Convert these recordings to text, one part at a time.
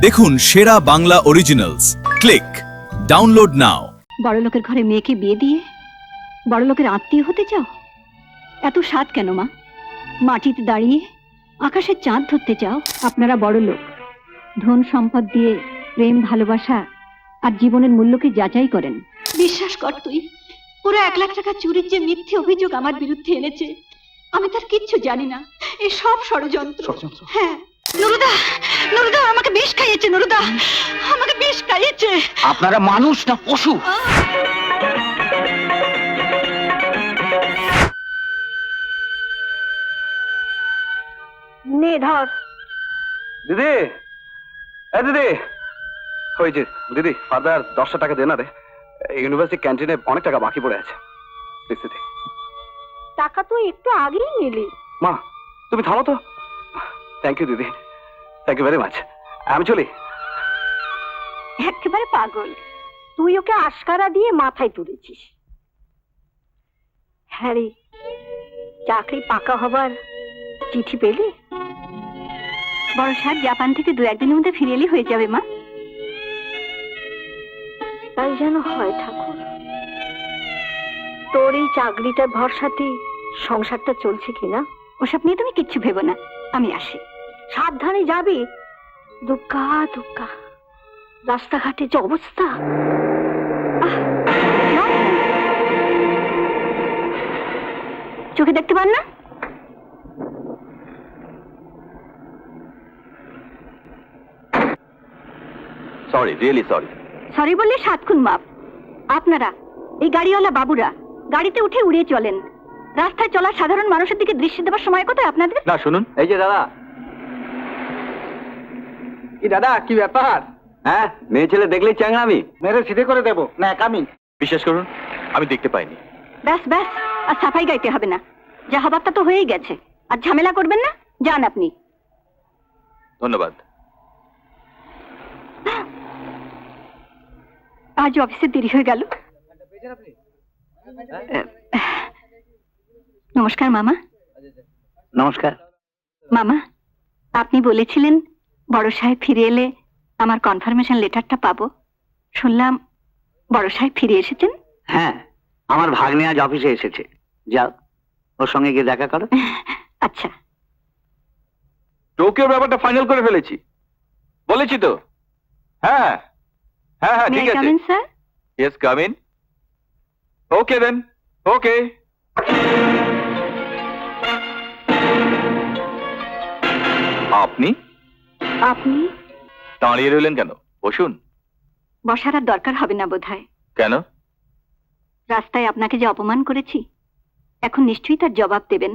দেখুন সেরা Bangla originals. Click download নাও। বড়লোকের ঘরে মেয়েকে বিয়ে দিয়ে বড়লোকের আত্মীয় হতে চাও? এত স্বাদ কেন মা? মাটিতে দাঁড়িয়ে আকাশের চাঁদ ধরতে চাও? আপনারা বড়লোক, ধন সম্পদ দিয়ে প্রেম ভালোবাসা আর জীবনের মূল্যকে যাচাই করেন। বিশ্বাস কর তুই, পুরো 1 লাখ টাকা চুরির যে মিথ্যে অভিযোগ আমার বিরুদ্ধে এনেছে, আমি তার কিচ্ছু জানি না। এই সব ষড়যন্ত্র। হ্যাঁ, নুরুদা, নুরুদা আমাকে বিষ খাইয়েছে। নুরুদা আমাকে বিষ খাইয়েছে। আপনারা মানুষ না পশু? নে ধর। দিদি, এ দিদি, ওই যে দিদি, ফাদার 10টা টাকা দে না রে, ইউনিভার্সিটি ক্যান্টিনে অনেক টাকা বাকি পড়ে আছে। প্লিজ দিদি। টাকা তো একটু আগেই নিলি। মা তুমি থামো তো। থ্যাংক ইউ দিদি, থ্যাংক ইউ ভেরি মাচ। আমি চলি। একেবারে পাগল, তুই ওকে আশকারা দিয়ে মাথায় তুলেছিস। হ্যাঁ রে, চাকরি পাকা হবার চিঠি পেলি? বড় সাহেব জাপান থেকে 2-1 দিনের মধ্যে ফিরে এলে হয়ে যাবে মা। তাই যেন হয় ঠাকুর। তোর এই চাকরিটার ভরসাতে সংসারটা চলছে কিনা ওসব নিয়ে তুমি কিচ্ছু ভেবো না, আমি আসি। সাবধানে যাবি। দুক্কা দুক্কা, রাস্তাঘাটে যে অবস্থা। চোখে দেখতে পান না? Sorry, really sorry. সরি বললে 7 খুন মাপ। আপনারা এই গাড়িওয়ালা বাবুরা গাড়িতে উঠে উড়িয়ে চলেন। রাস্তায় চলা সাধারণ মানুষের দিকে দৃষ্টি দেওয়ার সময় কোথায় আপনাদের? না শুনুন, এই যে দাদা। কি দাদা, কি ব্যাপার? হ্যাঁ, মেয়ে ছেলে দেখলেই চ্যাংড়ামি। মেরে সিধে করে দেবো না কামি। বিশ্বাস করুন, আমি দেখতে পাইনি। ব্যাস ব্যাস, আর সাফাই গাইতে হবে না। যা হবার তা তো হয়েই গেছে। আর ঝামেলা করবেন না, যান আপনি। ধন্যবাদ। আজ অফিসে দেরি হয়ে গেল। নমস্কার মামা। নমস্কার। মামা, আপনি বলেছিলেন বড় সাহেব ফিরে এলে আমার কনফার্মেশন লেটারটা পাবো। শুনলাম বড় সাহেব ফিরে এসেছেন। হ্যাঁ, আমার ভাগ্নে আজ অফিসে এসেছে। যাও, ওর সঙ্গে গিয়ে দেখা করো। আচ্ছা। টোকিওর ব্যাপারটা ফাইনাল করে ফেলেছি, বলেছি তো। হ্যাঁ হ্যাঁ হ্যাঁ, ঠিক আছে। Sir, yes, come in. Okay then, okay. আপনি আপনি দাঁড়িয়ে রইলেন কেন? বসুন। বসার আর দরকার হবে না বোধহয়। কেন? রাস্তায় আপনাকে যে অপমান করেছি, এখন নিশ্চয়ই তার জবাব দেবেন।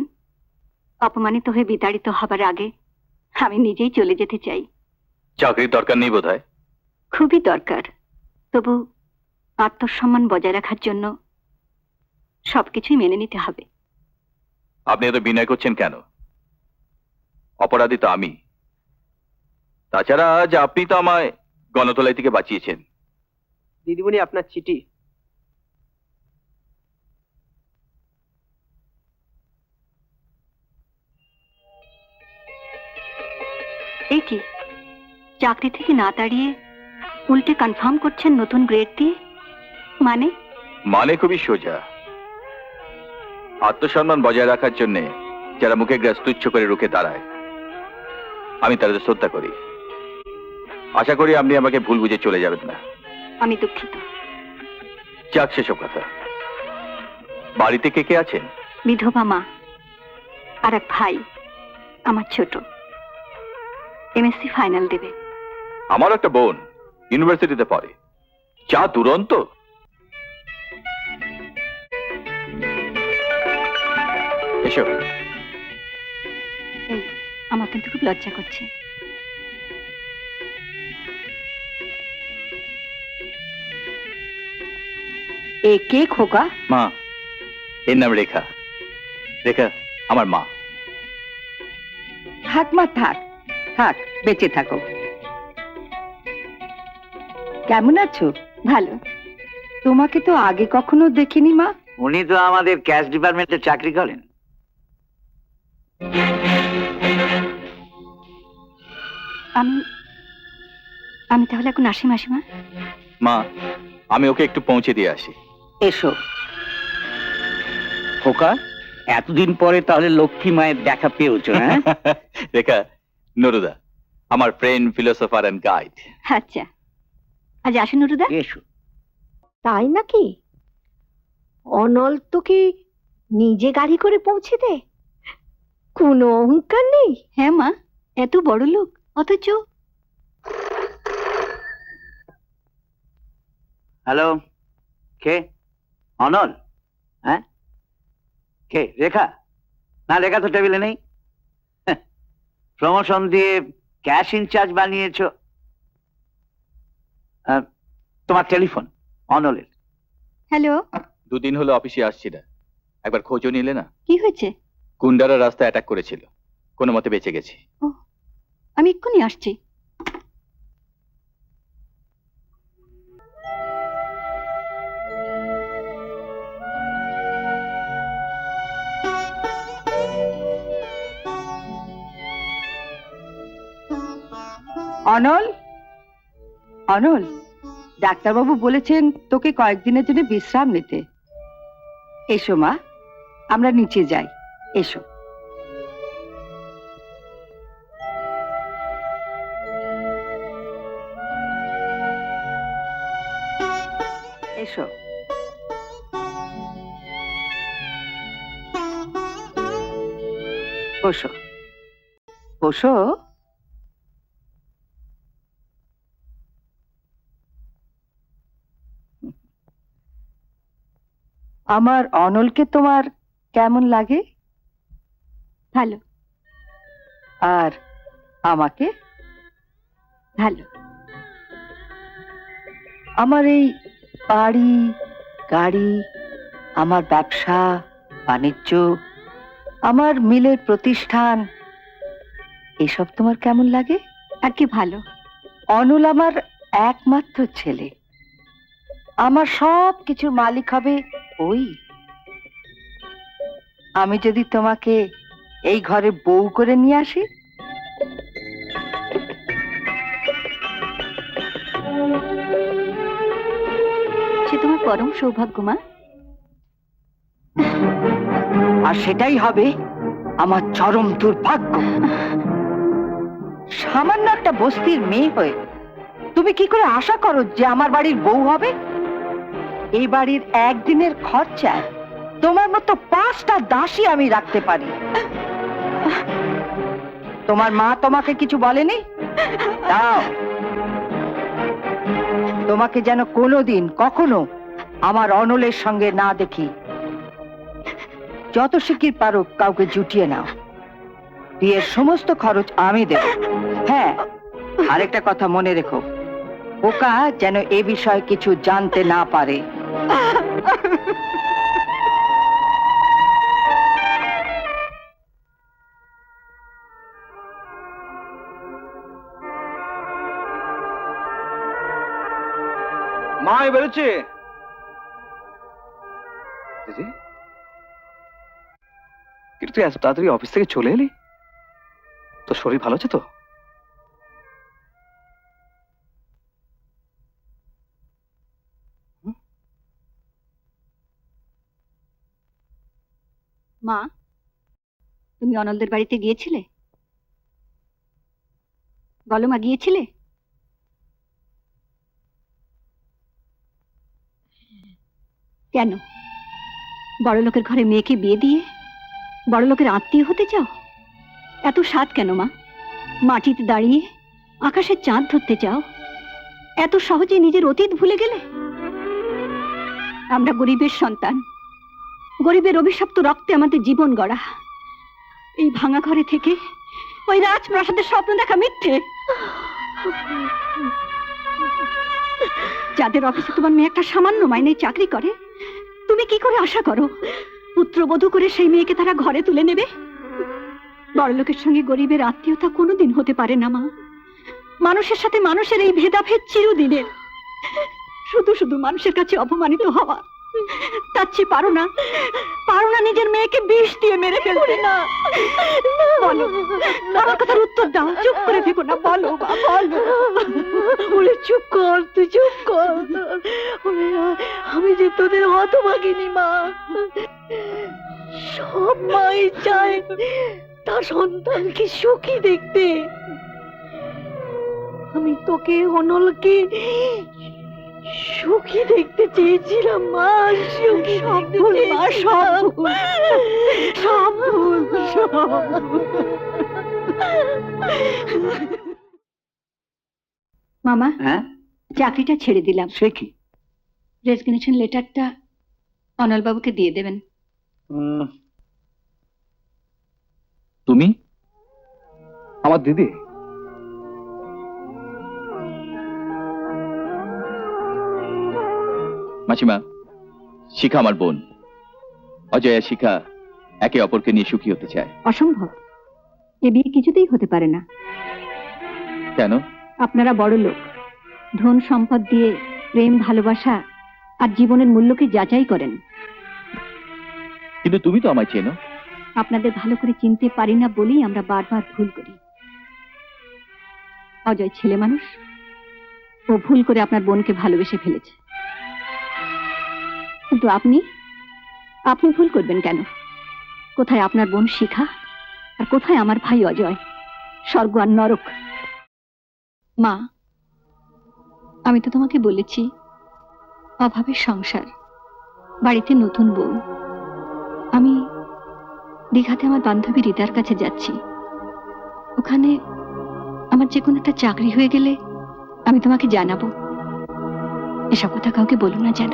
অপমানিত হয়ে বিতাড়িত হবার আগে আমি নিজেই চলে যেতে চাই। চাকরির দরকার নেই বোধহয়। খুবই দরকার, তবু আত্মসম্মান বজায় রাখার জন্য সবকিছুই মেনে নিতে হবে। আপনি এত বিনয় করছেন কেন? অপরাধী তো আমি। তাছাড়া আজ আপনি তো আমায় গণতলাই থেকে বাঁচিয়েছেন। দিদিমণি, আপনার চিঠি। এই কি, চাকরি থেকে না তাড়িয়ে উল্টে কনফার্ম করছেন নতুন গ্রেড দিয়ে? মানে? মানে খুবই সোজা। আত্মসম্মান বজায় রাখার জন্য যারা মুখে গ্রাস তুচ্ছ করে রুখে দাঁড়ায়, আমি তাদের শ্রদ্ধা করি। আশা করি আপনি আমাকে ভুল বুঝে চলে যাবেন না। আমি দুঃখিত। যাক, সেসব কথা। বাড়িতে কে কে আছেন? বিধবা মা আর এক ভাই, আমার ছোট, এমএসসি ফাইনাল দেবে। আমার একটা বোন ইউনিভার্সিটিতে পড়ে। যা দুরন্ত! এসো। এই, আমার কিন্তু খুব লজ্জা করছে। এ কে খোকা? মা, এর নাম রেখা। রেখা আমার মা। থাক মা, থাক থাক, বেঁচে থাকো। কেমন আছো? ভালো। তোমাকে তো আগে কখনো দেখিনি মা। উনি তো আমাদের ক্যাশ ডিপার্টমেন্টে চাকরি করেন। আমি আমি তাহলে এখন আসি মাসিমা। মা, আমি ওকে একটু পৌঁছে দিয়ে আসি। এসো খোকা, এতদিন পরে তাহলে লক্ষ্মী মায়ের দেখা পেয়েছো? হ্যাঁ রেখা, নুরুদা আমার ফ্রেন্ড, ফিলোসোফার এন্ড গাইড। আচ্ছা, আজ আসেন নুরুদা। এসো। তাই নাকি? অনল তো কি নিজে গাড়ি করে পৌঁছে দেয়? কোনো অহংকার নেই। হ্যাঁ মা, এত বড় লোক অথচ। হ্যালো, কে? অনল? হ্যাঁ, কে? রেখা? না, রেখা তো টেবিলে নেই। প্রমোশন দিয়ে ক্যাশ ইনচার্জ বানিয়েছো। তোমার টেলিফোন অনলের। হ্যালো, দুদিন হলো অফিসে আসছি না, একবার খোঁজও নিলে না? কি হয়েছে? গুন্ডারা রাস্তায় অ্যাটাক করেছিল, কোনো মতে বেঁচে গেছি। আমি এক্ষুনি আসছি। অনল, অনল, ডাক্তারবাবু বলেছেন তোকে কয়েকদিনের জন্য বিশ্রাম নিতে। এসো মা, আমরা নিচে যাই। এসো। এসো। বসো, বসো। আমার অনলকে তোমার কেমন লাগে? ভালো। আর আমাকে? ভালো। আমার এই বাড়ি, গাড়ি, আমার ব্যবসা বাণিজ্য, আমার মিলের প্রতিষ্ঠান, এসব তোমার কেমন লাগে? আর কি ভালো। অনল আমার একমাত্র ছেলে, আমার সব কিছুর মালিক হবে ওই। আমি যদি তোমাকে এই ঘরে বউ করে নিয়ে আসি, সে তোমার পরম সৌভাগ্য মা। আর সেটাই হবে আমার চরম দুর্ভাগ্য। সামান্য একটা বস্তির মেয়ে হয়ে তুমি কি করে আশা করো যে আমার বাড়ির বউ হবে? এই বাড়ির একদিনের খরচায় তোমার মতো 5টা দাসী আমি রাখতে পারি। তোমার মা তোমাকে কিছু বলেনি? দাও, তোমাকে যেন কোনোদিন কখনো আমার অনলের সঙ্গে না দেখি। যত শিগগির পারো কাউকে জুটিয়ে নাও, বিয়ের সমস্ত খরচ আমি দেব। হ্যাঁ, আরেকটা কথা মনে রেখো, ওকা যেন এ বিষয়ে কিছু জানতে না পারে। মা, আমি বেরোচ্ছি। দিদি, কিন্তু তুই এত তাড়াতাড়ি অফিস থেকে চলে এলি? তোর শরীর ভালো আছে তো? মা, তুমি অনলদের বাড়িতে গিয়েছিলে? বলো মা, গিয়েছিলে? কেন? বড় লোকের ঘরে মেয়েকে বিয়ে দিয়ে বড় লোকের আত্মীয় হতে চাও? এত স্বাদ কেন মা? মাটিতে দাঁড়িয়ে আকাশের চাঁদ ধরতে চাও? এত সহজে নিজের অতীত ভুলে গেলে? আমরা গরিবের সন্তান, গরিবের অভিশপ্ত রক্তে আমাদের জীবন গড়া। এই ভাঙা ঘরে থেকে ওই রাজপ্রাসাদের স্বপ্ন দেখা মিথ্যে। যাদের অফিসে তোমার মেয়ে একটা সামান্য মাইনে চাকরি করে, তুমি কি করে আশা করো পুত্রবধূ করে সেই মেয়েকে তারা ঘরে তুলে নেবে? বড়লোকের সঙ্গে গরিবের আত্মীয়তা কোনোদিন হতে পারে না মা। মানুষের সাথে মানুষের এই ভেদাভেদ চিরদিনের। শুধু শুধু মানুষের কাছে অপমানিত হওয়া, তার চেয়ে পারো না নিজের মেয়েকে বিষ দিয়ে মেরে ফেলতে? না, বলো, আমার কথার উত্তর দাও, চুপ করে থেকো না, বলো মা, বলো। চুপ কর, তুই চুপ কর। আমি যে তোদের হতভাগিনী মা। সব মাই চায় তার সন্তানকে সুখী দেখতে। আমি তোকে, অনলকে সুখী দেখতে চেয়েছিলাম মা, সুখী দেখতে চেয়েছিলাম। সব ভুল, সব ভুল। মামা, হ্যাঁ, চাকরিটা ছেড়ে দিলাম। সে কি? রেজিগনেশন লেটারটা অনলবাবুকে দিয়ে দেবেন। তুমি? আমার দিদি? মাসিমা, শিখা আমার বোন। অজয় আর শিখা একে অপরকে নিয়ে সুখী হতে চায়। অসম্ভব, এ বিয়ে কিছুতেই হতে পারে না। কেন? আপনারা বড় লোক, ধন সম্পদ দিয়ে প্রেম, ভালোবাসা আর জীবনের মূল্যকে যাচাই করেন। কিন্তু তুমি তো আমায় চেনো। আপনাদের ভালো করে চিনতে পারি না বলেই আমরা বারবার ভুল করি। অজয় ছেলে মানুষ, ও ভুল করে আপনার বোনকে ভালোবেসে ফেলেছে। কিন্তু আপনি ভুল করবেন কেন? কোথায় আপনার বোন শিখা, আর কোথায় আমার ভাই অজয়? স্বর্গ আর নরক। মা, আমি তো তোমাকে বলেছি, অভাবের সংসার, বাড়িতে নতুন বউ। আমি দীঘাতে আমার বান্ধবী রিতার কাছে যাচ্ছি। ওখানে আমার যে কোনো একটা চাকরি হয়ে গেলে আমি তোমাকে জানাবো। এসব কথা কাউকে বলো না যেন।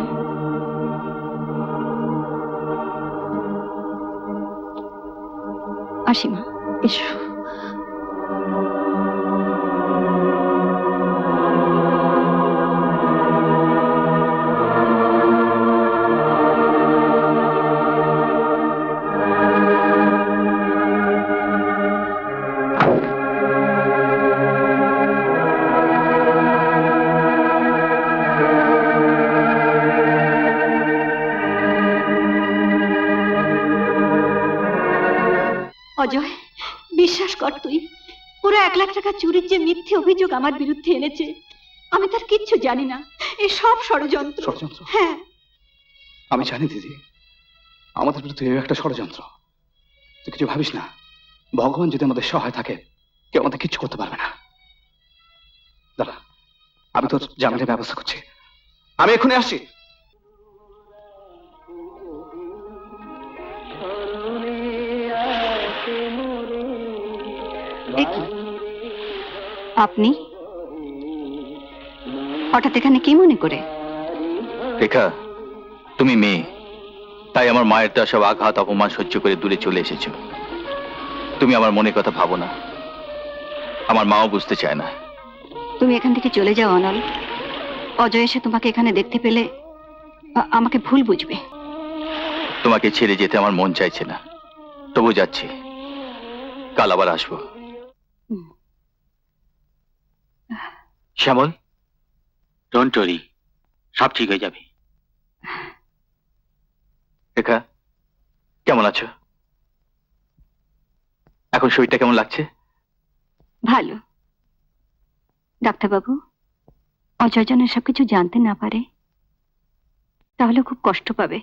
আসি মা, এসো। অজয়, বিশ্বাস কর তুই, পুরো 1 লাখ টাকা চুরির যে মিথ্যে অভিযোগ আমার বিরুদ্ধে এনেছে, আমি তার কিচ্ছু জানি না। এ সব ষড়যন্ত্র। ষড়যন্ত্র? হ্যাঁ। আমি জানি দিদি, আমাদের বিরুদ্ধে এই একটা ষড়যন্ত্র। তুই কিছু ভাবিস না, ভগবান যদি আমাদের সহায় থাকে, কেউ আমাদের কিচ্ছু করতে পারবে না। দাঁড়া, আমি তোর জামিনের ব্যবস্থা করছি। আমি এক্ষুনি আসছি। এ কি? আপনি হঠাৎ এখানে কি মনে করে? রেখা, তুমি মেয়ে, তাই আমার মায়ের দেওয়া সব আঘাত অপমান সহ্য করে দূরে চলে এসেছো। তুমি আমার মনের কথা ভাবো না। আমার মাও বুঝতে চায় না। তুমি এখান থেকে চলে যাও অনল। অজয় এসে তোমাকে এখানে দেখতে পেলে আমাকে ভুল বুঝবে। তোমাকে ছেড়ে যেতে আমার মন চাইছে না, তবু যাচ্ছি। কাল আবার আসবো। শ্যামল, ডোন্ট ওয়ারি, সব ঠিক হয়ে যাবে। রেখা, কেমন আছো? এখন শরীরটা কেমন লাগছে? ভালো। ডাক্তারবাবু, অজয় যেন এসব কিছু জানতে না পারে, তাহলে খুব কষ্ট পাবে।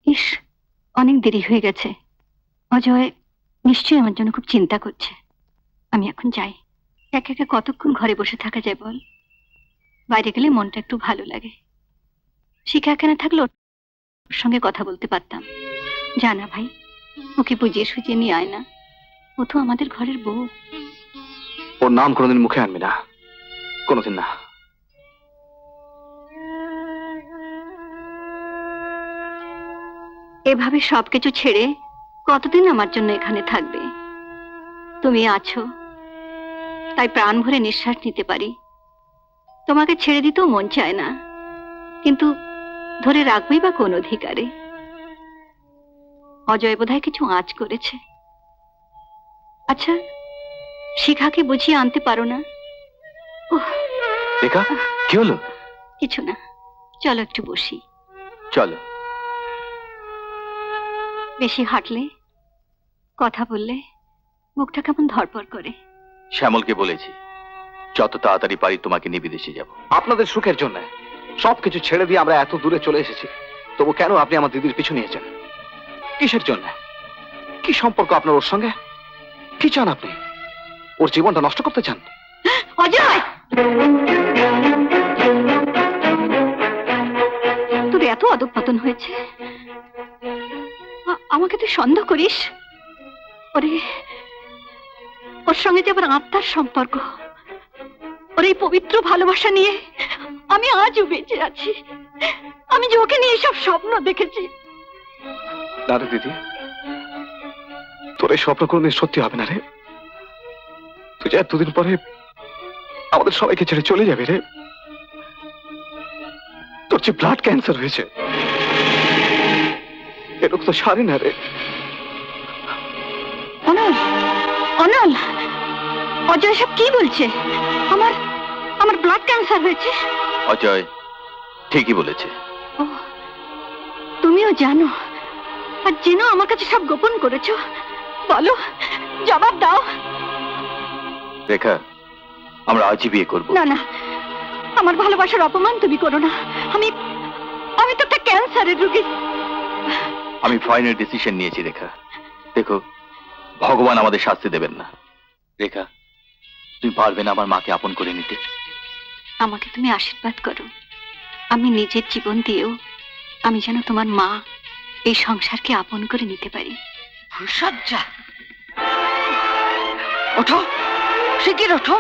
ইস, অনেক দেরি হয়ে গেছে। অজয় নিশ্চয়ই আমার জন্য খুব চিন্তা করছে। আমি এখন যাই। একা একা কতক্ষণ ঘরে বসে থাকা যায় বল? বাইরে গেলে মনটা একটু ভালো লাগে। শিখা এখানে থাকলে ওর সঙ্গে কথা বলতে পারতাম। জানা ভাই, ওকে বুঝিয়ে সুঝিয়ে নিয়ে আয় না। ও তো আমাদের ঘরের বউ। ওর নাম কোনোদিন মুখে আনবি না, কোনোদিন না। এভাবে সবকিছু ছেড়ে কতদিন আমার জন্য এখানে থাকবে? তুমি আছো তাই প্রাণ ভরে নিঃশ্বাস নিতে পারি। তোমাকে ছেড়ে দিতেও মন চায় না, কিন্তু ধরে রাখবেই বা কোন অধিকারে? অজয় বোধহয় কিছু আঁচ করেছে। আচ্ছা, শিখাকে বুঝিয়ে আনতে পারো না? ওহ, রেখা, কি হলো? কিছু না, চলো একটু বসি। চলো। বেশি হাঁটলে, কথা বললে মুখটা কেমন ধরপড় করে। শ্যামলকে বলেছি যত তাড়াতাড়ি পারি তোমাকে নিয়ে বিদেশে যাব। আপনাদের সুখের জন্য সবকিছু ছেড়ে দিয়ে আমরা এত দূরে চলে এসেছি, তবু কেন আপনি আমার দিদির পিছু নিয়েছেন? কিসের জন্য? কি সম্পর্ক আপনার ওর সঙ্গে? কি চান আপনি? ওর জীবনটা নষ্ট করতে চান? অজয়, তোর এত অধঃপতন হয়েছে, আমাকে তুই সন্দেহ করিস? ওরে, ওর সঙ্গে যে আবার আত্মার সম্পর্ক, ওর এই পবিত্র ভালোবাসা নিয়ে আমি আজও বেঁচে আছি। আমি যে ওকে নিয়ে সব স্বপ্ন দেখেছি। না রে দিদি, তোর এই স্বপ্ন কোনদিন সত্যি হবে না রে। তুই যে এতদিন পরে আমাদের সবাইকে ছেড়ে চলে যাবে রে। তোর যে ব্লাড ক্যান্সার হয়েছে, এ রোগ তো সারে না রে। অনল, অনল, অজয় সব কি বলছে? আমার আমার ব্লাড ক্যান্সার হয়েছে? অজয় ঠিকই বলেছে। ও, তুমিও জানো, আর জেনেও আমার কাছে সব গোপন করেছো? বলো, জবাব দাও। রেখা, আমরা আজই বিয়ে করব। না না, আমার ভালোবাসার অপমান তুমি করো না। আমি আমি তো একটা ক্যান্সারের রোগী। আমি ফাইনাল ডিসিশন নিয়েছি রেখা। দেখো, ভগবান আমাদের শাস্তি দেবেন না। রেখা, তুমি পারবে না আমার মাকে আপন করে নিতে? আমাকে তুমি আশীর্বাদ করো, আমি নিজের জীবন দিয়েও আমি যেন তোমার মা এই সংসারকে আপন করে নিতে পারি। ভূষজ্জা, ওঠো, শিগগির ওঠো,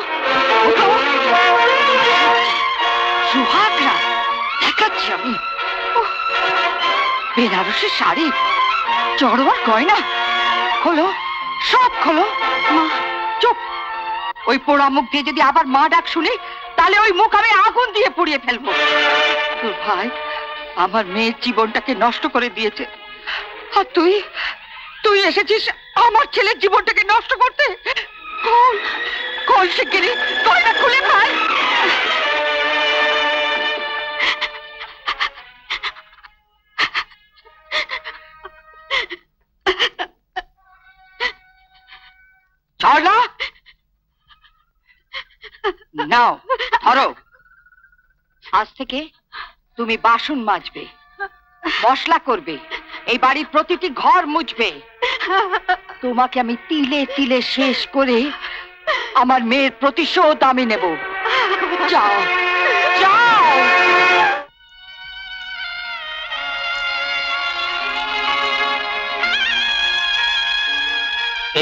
ওঠো। সুহাগরা দেখাচ্ছি আমি। ওহ, বেনারসি শাড়ি, চড়োয়ার গয়না, খোলো, সব খোলো। মা চুপ, ওই পোড়া মুখ দিয়ে যদি আবার মা ডাক শুনি, তাহলে ওই মুখ আমি আগুন দিয়ে পুড়িয়ে ফেলবো। তোর ভাই আমার মেয়ের জীবনটাকে নষ্ট করে দিয়েছে, আর তুই তুই এসেছিস আমার ছেলের জীবনটাকে নষ্ট করতে। খোল, খোল শিগগিরই, গয়না খুলে ভাই। চলো, নাও ধরো। আজ থেকে তুমি বাসন মাজবে, মশলা করবে, এই বাড়ির প্রতিটি ঘর মুছবে। তোমাকে আমি তিলে তিলে শেষ করে আমার মেয়ের প্রতিশোধ আমি নেব। যাও, যাও।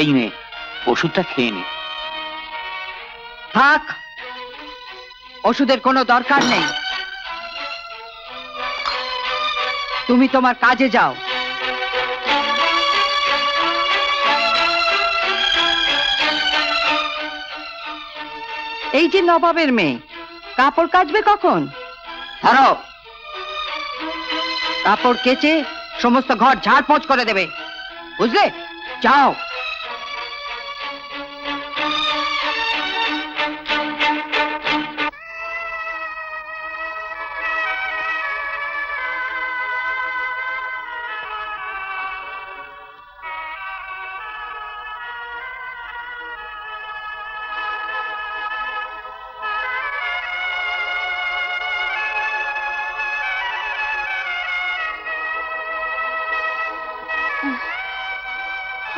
এই নে, ওষুধটা খেয়ে নে। থাক, ওষুধের কোনো দরকার নেই। তুমি তোমার কাজে যাও। এই যে নবাবের মেয়ে, কাপড় কাচবে কখন? ধরো, কাপড় কেচে সমস্ত ঘর ঝাড়পোছ করে দেবে, বুঝলে? যাও।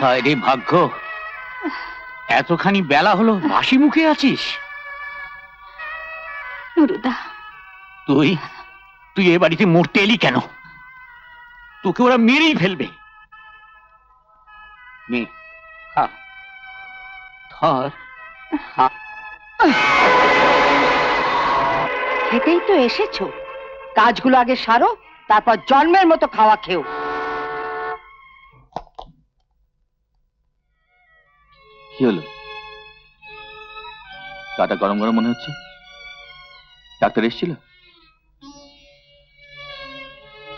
হায় রে ভাগ্য, এতখানি বেলা হলো হাসি মুখে আছিস। নুরুদা, তুই তুই এ বাড়িতে মরতে এলি কেন? তোকে ওরা মেরেই ফেলবে। নে, খা, ধর, খা। খেতেই তো এসেছো, কাজগুলো আগে সারো, তারপর জন্মের মতো খাওয়া খেও। কি হলো? গাটা গরম গরম মনে হচ্ছে? ডাক্তার এসেছিল?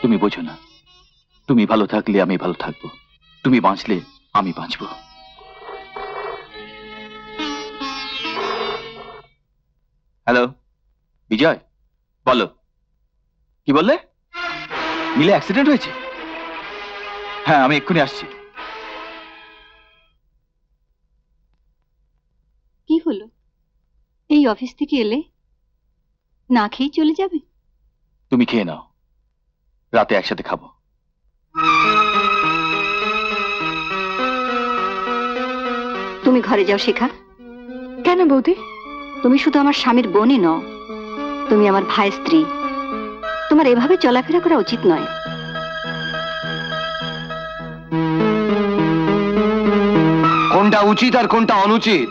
তুমি বোঝো না, তুমি ভালো থাকলে আমি ভালো থাকবো, তুমি বাঁচলে আমি বাঁচবো। হ্যালো বিজয়, বলো। কি বললে? মিলে অ্যাক্সিডেন্ট হয়েছে? হ্যাঁ, আমি এক্ষুনি আসছি। হলো? এই অফিস থেকে এলে না খেয়ে চলে যাবে? তুমি খেয়ে নাও, রাতে একসাথে খাবো। তুমি ঘরে যাও শিখা। কেন বৌদি? তুমি শুধু আমার স্বামীর বোনই নও, তুমি আমার ভাইয়ের স্ত্রী। তোমার এভাবে চলাফেরা করা উচিত নয়। কোনটা উচিত আর কোনটা অনুচিত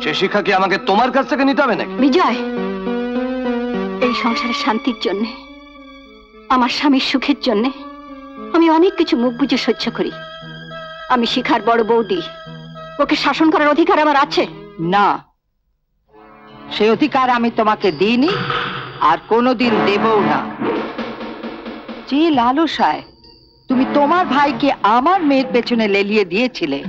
সে শিক্ষা কি আমাকে তোমার কাছ থেকে নিতে হবে নাকি? বিজয়, এই সংসারের শান্তির জন্য, আমার স্বামীর সুখের জন্য আমি অনেক কিছু মুখ বুজে সহ্য করি। আমি শিখার বড় বৌদি, ওকে শাসন করার অধিকার আমার আছে। না, সে অধিকার আমি তোমাকে দিইনি আর কোনোদিন দেবও না। যে লালসায় তুমি তোমার ভাইকে আমার মেয়ের পেছনে লেলিয়ে দিয়েছিলে,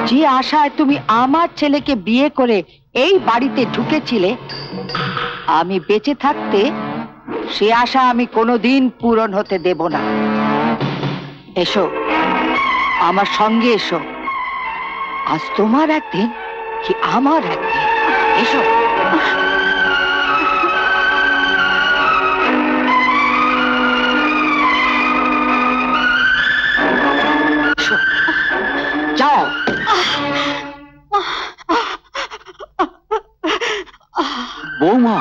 যে আশায় তুমি আমার ছেলেকে বিয়ে করে এই বাড়িতে ঢুকেছিলে, আমি বেঁচে থাকতে সে আশা আমি কোনোদিন পূরণ হতে দেব না। এসো, আমার সঙ্গে এসো। আজ তোমার একদিন কি আমার একদিন। এসো। এসো। যাও। বৌমা,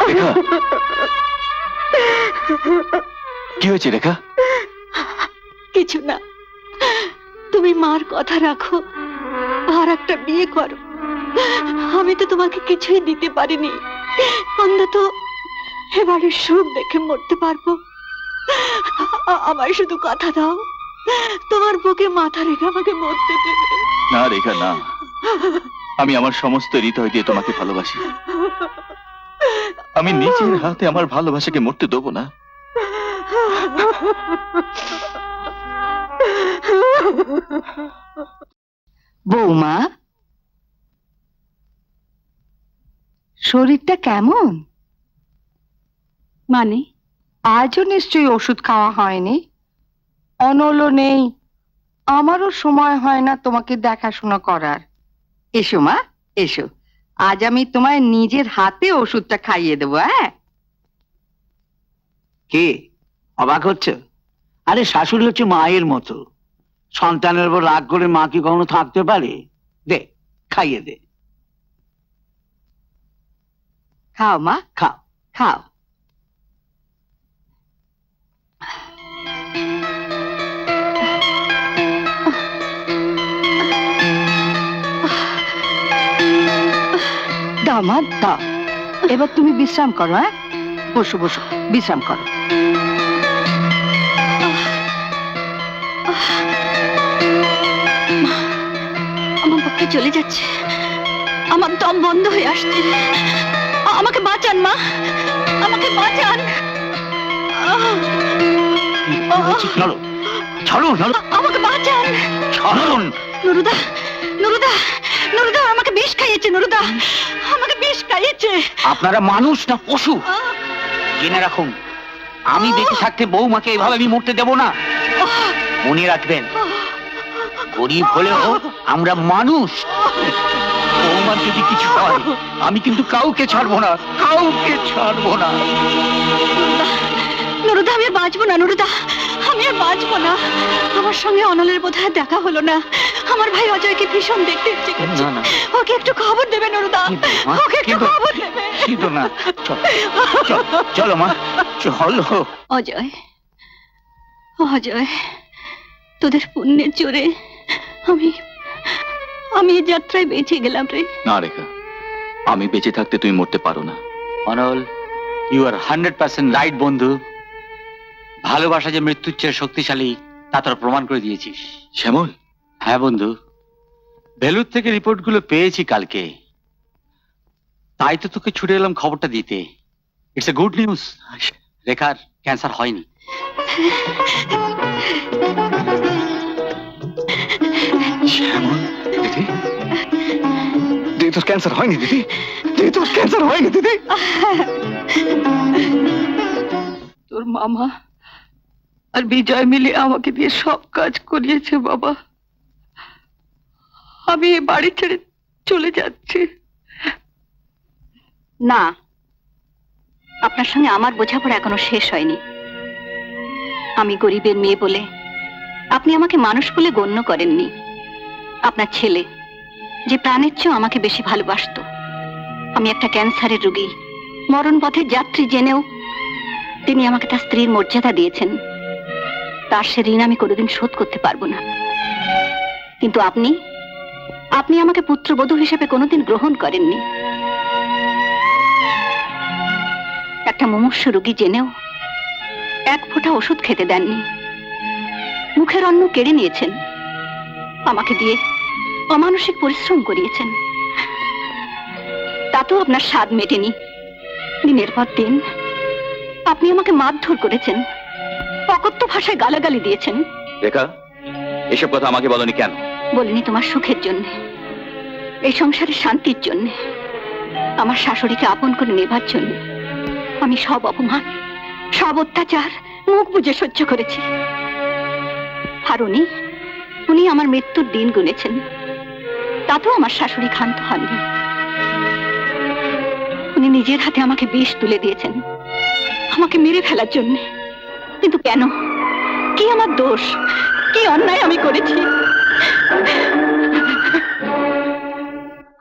রেখা, কি হয়েছে রেখা? কিছু না, তুমি মার কথা রাখো আর একটা বিয়ে করো। আমি তো তোমাকে কিছুই দিতে পারিনি, অন্তত এবারের সুখ দেখে মরতে পারবো। আমায় শুধু কথা দাও, তোমার বুকে মাথা রেখে আমাকে মরতে দেবে। না রেখা, না, আমি আমার সমস্ত হৃদয় দিয়ে তোমাকে ভালোবাসি। আমি নিজের হাতে আমার ভালোবাসাকে মরতে দেবো না। বৌমা, শরীরটা কেমন? মানে আজও নিশ্চয়ই ওষুধ খাওয়া হয়নি। অনলও নেই, আমারও সময় হয় না তোমাকে দেখাশোনা করার। এসো মা, এসো, আজ আমি তোমায় নিজের হাতে ওষুধটা খাইয়ে দেবো। হ্যাঁ, কে অবাক হচ্ছে? আরে শাশুড়ি হচ্ছে মায়ের মতো, সন্তানের উপর রাগ করে মা কি কখনো থাকতে পারে? দে, খাইয়ে দে। খাও মা, খাও। খাও। দাও মা, দাও। এবার তুমি বিশ্রাম করো। হ্যাঁ, বসো বসো, বিশ্রাম করো। আমার পক্ষে চলে যাচ্ছে, আমার দম বন্ধ হয়ে আসছে। আমাকে বাঁচান মা, আমাকে বাঁচান। চলো চলো চলো, আমাকে বাঁচান। চলুন। নুরুদা, নুরুদা, নুরুদা আমাকে বিষ খাইয়েছে। নুরুদা আমাকে বিষ খাইয়েছে। আপনারা মানুষ না পশু? জেনে রাখুন, আমি বেঁচে থাকতে বৌমাকে এভাবে আমি মরতে দেব না। মনে রাখবেন, গরিব হলেও আমরা মানুষ। বৌমার যদি কিছু হয়, আমি কিন্তু কাউকে ছাড়বো না, কাউকে ছাড়বো না। নুরুদা, আমি আর বাঁচবো না। নুরুদা, আমি আর বাঁচবো না। আমার সঙ্গে অনলের বোধহয় দেখা হলো না। আমার ভাই অজয়কে ভীষণ দেখতে ইচ্ছে করছে। না, না। ওকে একটু খবর দেবে নুরুদা, ওকে একটু খবর দেবে। কিন্তু না, চলো মা, চলো। অজয়, অজয়, তোদের পুণ্যের জোরে আমি এই যাত্রায় বেঁচে গেলাম রে। না রেখা, আমি বেঁচে থাকতে তুমি মরতে পারো না। অনল, ইউ আর 100% রাইট বন্ধু। ভালোবাসা যে মৃত্যুর চেয়ে শক্তিশালী তা তোর প্রমাণ করে দিয়েছিস। শ্যামল, হ্যাঁ বন্ধু, ভেলুর থেকে রিপোর্টগুলো পেয়েছি কালকে, তাই তো তোকে ছুটে এলাম খবরটা দিতে। It's a good news. রেখার ক্যান্সার হয়নি। শ্যামল, দিদি, দিদি তোর ক্যান্সার হয়নি। দিদি, দিদি তোর ক্যান্সার হয়নি। দিদি, তোর মামা আর বিজয় মিলে আমাকে দিয়ে সব কাজ করিয়েছে বাবা। আমি এই বাড়ি ছেড়ে চলে যাচ্ছি। না, আপনার সঙ্গে আমার বোঝাপড়া এখনো শেষ হয়নি। আমি গরিবের মেয়ে বলে আপনি আমাকে মানুষ বলে গণ্য করেননি। আপনার ছেলে যে প্রাণের চেয়েও আমাকে বেশি ভালোবাসতো, আমি একটা ক্যান্সারের রোগী, মরণ পথের যাত্রী জেনেও তিনি আমাকে তার স্ত্রীর মর্যাদা দিয়েছেন। তার সে ঋণ আমি কোনোদিন শোধ করতে পারবো না। কিন্তু আপনি আপনি আমাকে পুত্রবধূ হিসেবে কোনোদিন গ্রহণ করেননি। একটা মুমূর্ষু রোগী জেনেও এক ফোঁটা ওষুধ খেতে দেননি। মুখের অন্ন কেড়ে নিয়েছেন, আমাকে দিয়ে অমানসিক পরিশ্রম করিয়েছেন। তাতেও আপনার স্বাদ মেটেনি। দিনের পর দিন আপনি আমাকে মারধর করেছেন, অকথ্য ভাষায় গালাগালি দিয়েছেন। রেখা, এসব কথা আমাকে বলনি কেন? বলিনি তোমার সুখের জন্য, এই সংসারের শান্তির জন্য, আমার শাশুড়িকে আপন করে নেবার জন্য। আমি সব অপমান, সব অত্যাচার মুখ বুজে সহ্য করেছি। আর উনি আমার মৃত্যুর দিন গুনেছেন, তাতেও আমার শাশুড়ি ক্ষান্ত হননি। উনি নিজের হাতে আমাকে বিষ তুলে দিয়েছেন আমাকে মেরে ফেলার জন্য। কিন্তু কেন? কি আমার দোষ? কি অন্যায় আমি করেছি?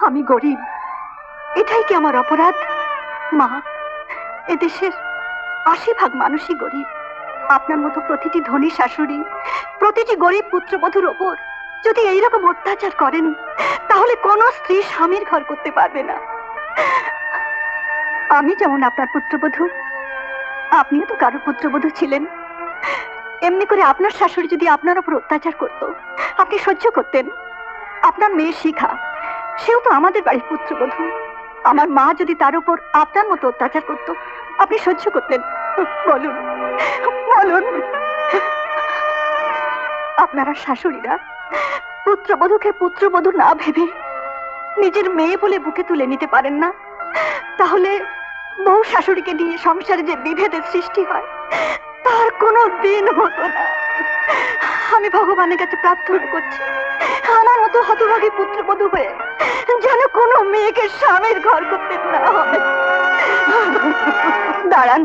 আমি গরিব, এটাই কি আমার অপরাধ? মা, এদেশের ৮০% মানুষই গরিব। আপনার মতো প্রতিটি ধনী শাশুড়ি প্রতিটি গরিব পুত্রবধূর ওপর যদি এইরকম অত্যাচার করেন, তাহলে কোন স্ত্রী স্বামীর ঘর করতে পারবে না। আমি যেমন আপনার পুত্রবধূ, আপনিও তো কারো পুত্রবধূ ছিলেন। এমনি করে আপনার শাশুড়ি যদি আপনার উপর অত্যাচার করত, আপনি সহ্য করতেন? আপনার মেয়ে শিখা, সেও তো আমাদের বাড়ির পুত্রবধূ। আমার মা যদি তার উপর আপনার মতো অত্যাচার করত, আপনি সহ্য করতেন? বলুন বলুন। আপনারা শাশুড়িরা পুত্রবধূকে পুত্রবধূ না ভেবে নিজের মেয়ে বলে বুকে তুলে নিতে পারেন না? তাহলে বউ শাশুড়িকে নিয়ে সংসারে যে বিভেদের সৃষ্টি হয়, তার কোনো দিন হতো না। আমি ভগবানের কাছে প্রার্থনা করছি, আমার মতো হতভাগী পুত্রবধূ হয়ে যেন কোনো মেয়েকে স্বামীর ঘর করতে না হয়। দাঁড়ান,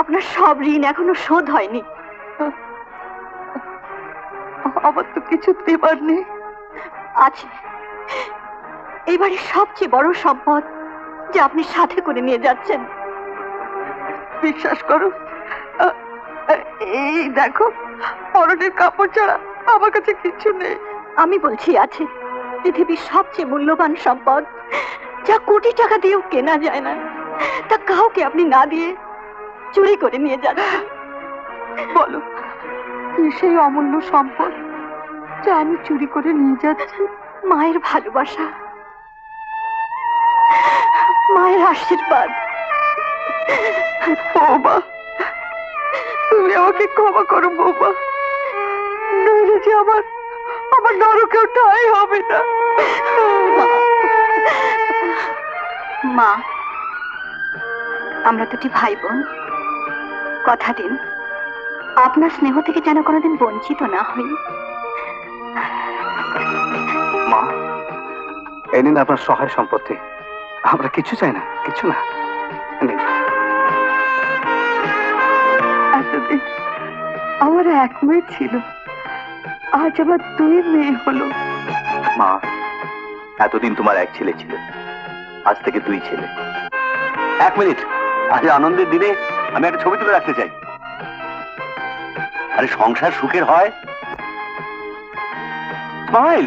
আপনার সব ঋণ এখনো শোধ হয়নি। আমার তো কিছু দেবার নেই। আছে, এই বাড়ির সবচেয়ে বড় সম্পদ যে আপনি সাথে করে নিয়ে যাচ্ছেন। বিশ্বাস করো, এই দেখো, পরনের কাপড় ছাড়া আমার কাছে কিছু নেই। আমি বলছি আছে, পৃথিবীর সবচেয়ে মূল্যবান সম্পদ, যা কোটি টাকা দিয়েও কেনা যায় না, তা কাউকে আপনি না দিয়ে চুরি করে নিয়ে যাচ্ছেন। বলো, কি সেই অমূল্য সম্পদ যা আমি চুরি করে নিয়ে যাচ্ছি? মায়ের ভালোবাসা, মায়ের আশীর্বাদ। বৌমা, তুমি আমাকে ক্ষমা করো বৌমা, নইলে যে আমার নরকেও ঠাঁই হবে না। মা, আমরা দুটি ভাই বোন, কথা দিন আপনার স্নেহ থেকে যেন কোনোদিন বঞ্চিত না হই। মা, এই নিন আপনার সহায় সম্পত্তি। আমরা কিছু চাই না, কিছু না। নিন। এতদিন আমার এক মেয়ে ছিল, আজ আমার 2 মেয়ে হলো। মা, এতদিন তোমার এক ছেলে ছিল, আজ থেকে 2 ছেলে। 1 মিনিট, আজ আনন্দের দিনে আমি একটা ছবি তুলে রাখতে চাই। আরে সংসার সুখের হয়, স্মাইল।